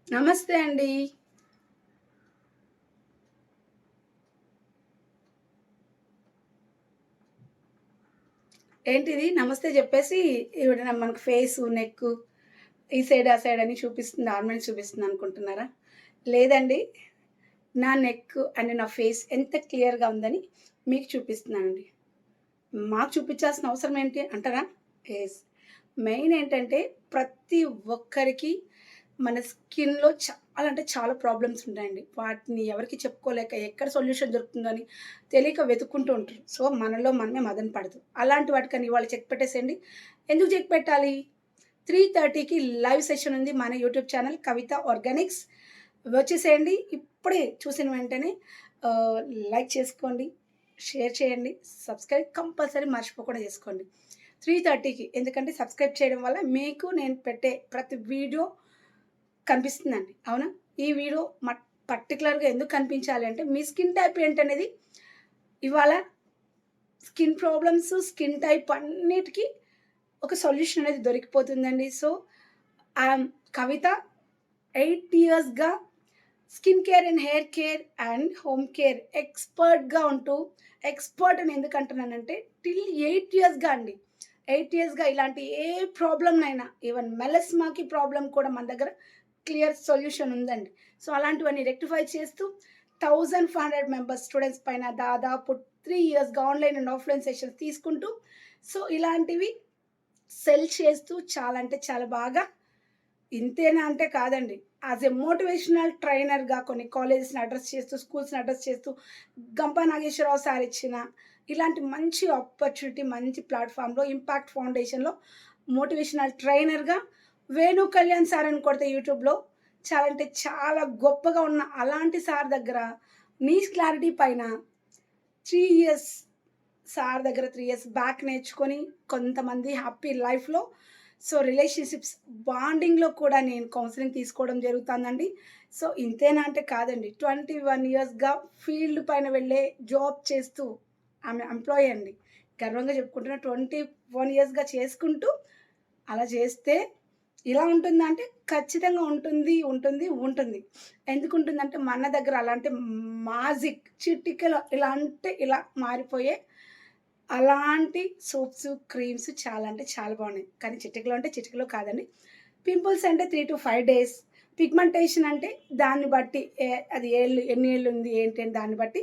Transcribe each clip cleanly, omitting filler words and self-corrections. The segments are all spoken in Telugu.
నమస్తే అండి. ఏంటిది నమస్తే జెప్పేసి ఈవిడ మనకు ఫేసు, నెక్కు ఈ సైడ్, ఆ సైడ్ అని చూపిస్తుంది, ఆర్నమెంట్స్ చూపిస్తుందనుకుంటున్నారా? లేదండి. నా నెక్ అండ్ నా ఫేస్ ఎంత క్లియర్‌గా ఉందని మీకు చూపిస్తున్నానండి. మాకు చూపించాల్సిన అవసరం ఏంటి అంటారా? యెస్. మెయిన్ ఏంటంటే ప్రతి ఒక్కరికి మన స్కిన్‌లో చాలా అంటే చాలా ప్రాబ్లమ్స్ ఉంటాయండి. వాటిని ఎవరికీ చెప్పుకోలేక ఎక్కడ సొల్యూషన్ దొరుకుతుందో అని తెలియక వెతుక్కుంటూ ఉంటారు. సో, మనలో మనమే మదన పడతాం. అలాంటి వాటికని ఇవాళ చెక్ పెట్టేసేయండి. ఎందుకు చెక్ పెట్టాలి? 3:30కి లైవ్ సెషన్ ఉంది మన యూట్యూబ్ ఛానల్ కవిత ఆర్గానిక్స్. వచ్చేసేయండి. ఇప్పుడే చూసిన వెంటనే ఆహ్, లైక్ చేసుకోండి, షేర్ చేయండి, సబ్స్క్రైబ్ కంపల్సరీ మర్చిపోకుండా చేసుకోండి. 3:30కి ఎందుకంటే సబ్స్క్రైబ్ చేయడం వల్ల మీకు నేను పెట్టే ప్రతి వీడియో కనిపిస్తుందండి. అవునా? ఈ వీడియో పర్టిక్యులర్‌గా ఎందుకు కనిపించాలి అంటే మీ స్కిన్ టైప్ ఏంటనేది ఇవాళ స్కిన్ ప్రాబ్లమ్స్, స్కిన్ టైప్ అన్నిటికి ఒక సొల్యూషన్ అనేది దొరికిపోతుందండి. సో, ఐయామ్ కవిత 8 ఇయర్స్‌గా skin care and hair care and home care ఎక్స్‌పర్ట్‌గా ఉంటూ ఎక్స్‌పర్ట్ అని ఎందుకు అంటున్నానంటే టిల్ 8 ఇయర్స్‌గా అండి. 8 ఇయర్స్‌గా ఇలాంటి ఏ ప్రాబ్లమ్‌నైనా ఈవెన్ మెలస్మాకి ప్రాబ్లమ్ కూడా మన దగ్గర క్లియర్ సొల్యూషన్ ఉందండి. సో, అలాంటివన్నీ రెక్టిఫై చేస్తూ 1500 మెంబర్స్ స్టూడెంట్స్ పైన దాదాపు 3 ఇయర్స్‌గా ఆన్‌లైన్ అండ్ ఆఫ్‌లైన్ సెషన్స్ తీసుకుంటూ సో, ఇలాంటివి సెల్ చేస్తూ చాలా అంటే చాలా బాగా ఇంతేనా అంటే కాదండి. యాస్ ఎ మోటివేషనల్ ట్రైనర్‌గా కొన్ని కాలేజెస్‌ని అడ్రెస్ చేస్తూ, స్కూల్స్‌ని అడ్రెస్ చేస్తూ, గంపా నాగేశ్వరరావు సార్ ఇచ్చిన ఇలాంటి మంచి ఆపర్చునిటీ, మంచి ప్లాట్‌ఫార్మ్‌లో ఇంపాక్ట్ ఫౌండేషన్‌లో మోటివేషనల్ ట్రైనర్‌గా వేణు కళ్యాణ్ సార్ అని కొడితే యూట్యూబ్‌లో చాలా అంటే చాలా గొప్పగా ఉన్న అలాంటి సార్ దగ్గర నీస్ క్లారిటీ పైన 3 ఇయర్స్ సార్ దగ్గర 3 ఇయర్స్ బ్యాక్ నేర్చుకొని కొంతమంది హ్యాపీ లైఫ్‌లో సో, రిలేషన్‌షిప్స్ బాండింగ్‌లో కూడా నేను కౌన్సెలింగ్ తీసుకోవడం జరుగుతుందండి. సో, ఇంతేనా అంటే కాదండి. 21 ఇయర్స్‌గా ఫీల్డ్ పైన వెళ్ళే జాబ్ చేస్తూ ఆమె ఎంప్లాయీ అండి. గర్వంగా చెప్పుకుంటున్నా. 21 ఇయర్స్‌గా చేసుకుంటూ అలా చేస్తే ఇలా ఉంటుందా అంటే ఖచ్చితంగా ఉంటుంది, ఉంటుంది, ఉంటుంది. ఎందుకుంటుందంటే మన దగ్గర అలాంటి మాజిక్ చిటికెలో ఇలా అంటే ఇలా మారిపోయే అలాంటి సోప్స్, క్రీమ్స్ చాలా అంటే చాలా బాగున్నాయి. కానీ చిటికెలో అంటే చిటికెలో కాదండి. పింపుల్స్ అంటే 3-5 డేస్. పిగ్మెంటేషన్ అంటే దాన్ని బట్టి అది ఎన్ని ఏళ్ళు ఉంది ఏంటి అని దాన్ని బట్టి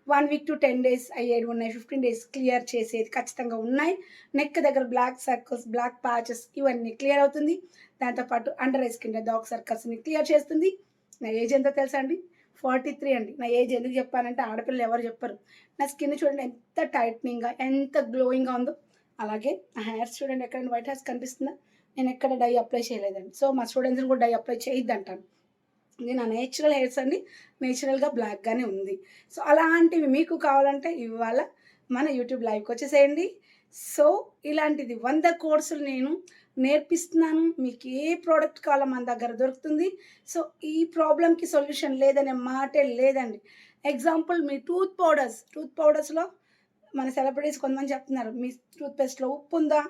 1 వీక్ టు 10 డేస్ అయ్యేవి ఉన్నాయి. 15 డేస్ క్లియర్ చేసేది ఖచ్చితంగా ఉన్నాయి. నెక్ దగ్గర బ్లాక్ సర్కిల్స్, బ్లాక్ ప్యాచెస్ ఇవన్నీ క్లియర్ అవుతుంది. దాంతో పాటు అండర్ ఐ స్కిన్ డార్క్ సర్కిల్స్‌ని క్లియర్ చేస్తుంది. నా ఏజ్ ఎంతో తెలుసా అండి? 43 అండి. నా ఏజ్ ఎందుకు చెప్పానంటే ఆడపిల్లలు ఎవరు చెప్పరు. నా స్కిన్ చూడండి ఎంత టైట్నింగ్‌గా, ఎంత గ్లోయింగ్‌గా ఉందో. అలాగే నా హెయిర్స్ చూడండి ఎక్కడైనా వైట్ హెయిర్స్ కనిపిస్తుందా? నేనెక్కడ డై అప్లై చేయలేదండి. సో, మా స్టూడెంట్స్‌ని కూడా డై అప్లై చేయొద్దంటాను. ఇది నా నేచురల్ హెయిర్స్ అండి. నేచురల్‌గా బ్లాక్‌గానే ఉంది. సో, అలాంటివి మీకు కావాలంటే ఇవాళ మన యూట్యూబ్ లైవ్‌కొచ్చేసేయండి. సో, ఇలాంటిది 100 కోర్సులు నేను నేర్పిస్తున్నాను. మీకు ఏ ప్రొడక్ట్ కావాలో మన దగ్గర దొరుకుతుంది. సో, ఈ ప్రాబ్లమ్‌కి సొల్యూషన్ లేదనే మాటే లేదండి. ఎగ్జాంపుల్ మీ టూత్ పౌడర్స్‌లో మన సెలబ్రిటీస్ కొంతమంది చెప్తున్నారు. మీ టూత్ పేస్ట్‌లో ఉప్పుందా?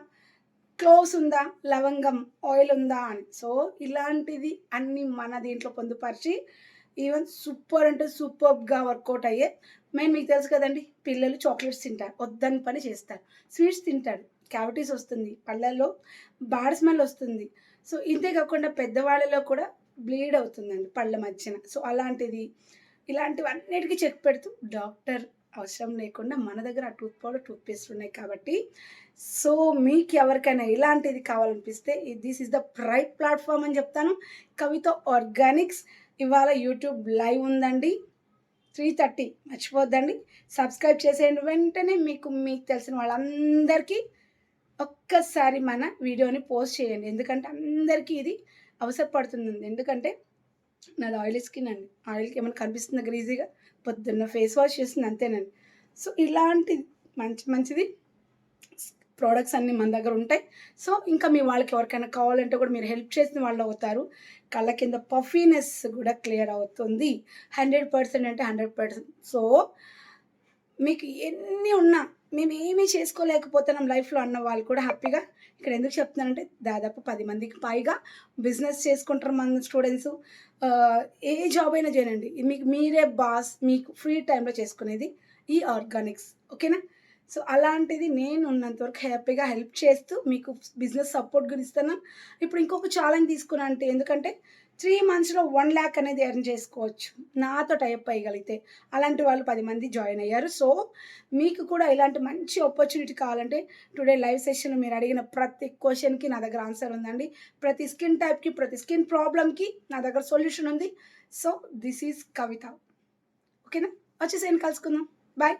క్లోవ్స్ ఉందా? లవంగం ఆయిల్ ఉందా అని. సో, ఇలాంటిది అన్నీ మన దీంట్లో పొందుపరిచి ఈవెన్ సూపర్ అంటే సూపర్బ్‌గా వర్కౌట్ అయ్యే మెయిన్ మీకు తెలుసు కదండీ! పిల్లలు చాక్లెట్స్ తింటారు. వద్దని పని చేస్తారు. స్వీట్స్ తింటారు. క్యావిటీస్ వస్తుంది. పళ్ళల్లో బ్యాడ్ స్మెల్ వస్తుంది. సో, ఇంతే కాకుండా పెద్దవాళ్ళలో కూడా బ్లీడ్ అవుతుందండి పళ్ళ మధ్యన. సో, అలాంటిది ఇలాంటివన్నిటికి చెక్ పెడుతూ డాక్టర్ అవసరం లేకుండా మన దగ్గర ఆ టూత్ పౌడర్, టూత్ పేస్ట్ ఉన్నాయి కాబట్టి సో, మీకెవరికైనా ఇలాంటిది కావాలనిపిస్తే this is the right platform అని చెప్తాను. కవిత ఆర్గానిక్స్ ఇవాళ యూట్యూబ్ లైవ్ ఉందండి. 3:30 మర్చిపోవద్దండి. సబ్స్క్రైబ్ చేసేయండి. వెంటనే మీకు తెలిసిన వాళ్ళందరికీ ఒక్కసారి మన వీడియోని పోస్ట్ చేయండి. ఎందుకంటే అందరికీ ఇది అవసరపడుతుందండి. ఎందుకంటే నాది ఆయిలీ స్కిన్ అండి. ఆయిల్‌కి ఏమైనా కనిపిస్తుందా గ్రీజీగా? పొద్దున్న ఫేస్ వాష్ చేసింది అంతేనండి. సో, ఇలాంటి మంచిది ప్రొడక్ట్స్ అన్నీ మన దగ్గర ఉంటాయి. సో, ఇంకా మీ వాళ్ళకి ఎవరికైనా కావాలంటే కూడా మీరు హెల్ప్ చేసిన వాళ్ళవుతారు. కళ్ళ కింద పఫీనెస్ గూడా క్లియర్ అవుతుంది. 100% అంటే 100%. సో, మీకు ఎన్ని ఉన్నా మేమేమి చేసుకోలేకపోతున్నాం లైఫ్‌లో అన్న వాళ్ళు కూడా హ్యాపీగా ఇక్కడ ఎందుకు చెప్తున్నానంటే దాదాపు 10 మందికి పైగా బిజినెస్ చేసుకుంటారు మన స్టూడెంట్స్. ఏ జాబ్ అయినా చేయనండి. మీకు మీరే బాస్. మీకు ఫ్రీ టైమ్‌లో చేసుకునేది ఈ ఆర్గానిక్స్. ఓకేనా? సో, అలాంటిది నేను ఉన్నంత వరకు హ్యాపీగా హెల్ప్ చేస్తూ మీకు బిజినెస్ సపోర్ట్ కూడా ఇస్తాను. ఇప్పుడు ఇంకొక ఛాలెంజ్ తీసుకున్నా అంటే ఎందుకంటే 3 మంత్స్‌లో 1,00,000 అనేది ఎర్న్ చేసుకోవచ్చు. నాతో టైఅప్ అయ్యగలిగితే. అలాంటి వాళ్ళు 10 మంది జాయిన్ అయ్యారు. సో, మీకు కూడా ఇలాంటి మంచి ఆపర్చునిటీ కావాలంటే టుడే లైవ్ సెషన్‌లో మీరు అడిగిన ప్రతి క్వెషన్‌కి నా దగ్గర ఆన్సర్ ఉందండి. ప్రతి స్కిన్ టైప్‌కి, ప్రతి స్కిన్ ప్రాబ్లమ్‌కి నా దగ్గర సొల్యూషన్ ఉంది. సో, దిస్ ఈజ్ కవిత. ఓకేనా? వచ్చేసేయండి కలుసుకుందాం. బాయ్.